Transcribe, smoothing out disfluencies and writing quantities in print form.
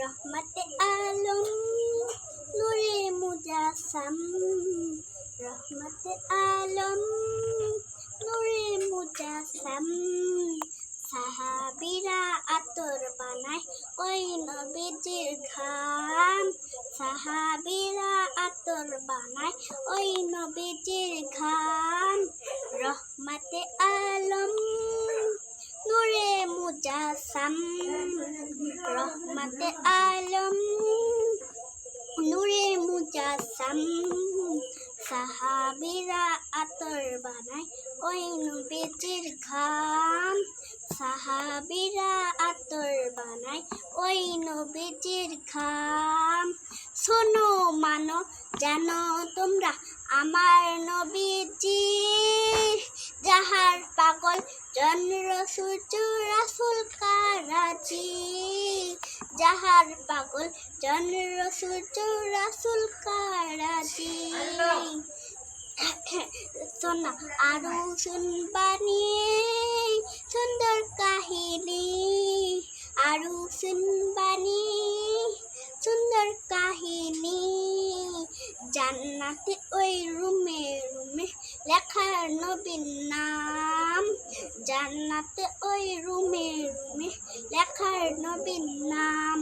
রহমতে আলম নূরে মুজাসসাম, রহমতে আলম নূরে মুজাসসাম। সাহাবীরা আতর বানায় ওই নবীজির ঘাম, সাহাবীরা আতর বানায় ওই নবীজির ঘাম। রহমতে আলম নূরে মুজাসসাম, রহমতে আলম নূরে মুজাসসাম। সাহাবীরা আতর বানায় ওই নবীজির ঘাম, সাহাবীরা আতর বানায় ওই নবীজির ঘাম। শোনো মানো জানো তোমরা আমার নবীজি, যাহার পাগল চন্দ্র সূর্য রাসূল কারাজি, যাহার পাগল চন্দ্র সূর্য রাসূল কারাজি। শোনা আরো শুনবানি সুন্দর কাহিনী, আরো শুনবানি সুন্দর কাহিনী। জান্নাতে ওই রুমে রুমে লেখা নবীর নাম, জান্নাতে ওই রুমে রুমে লেখা নবীর নাম।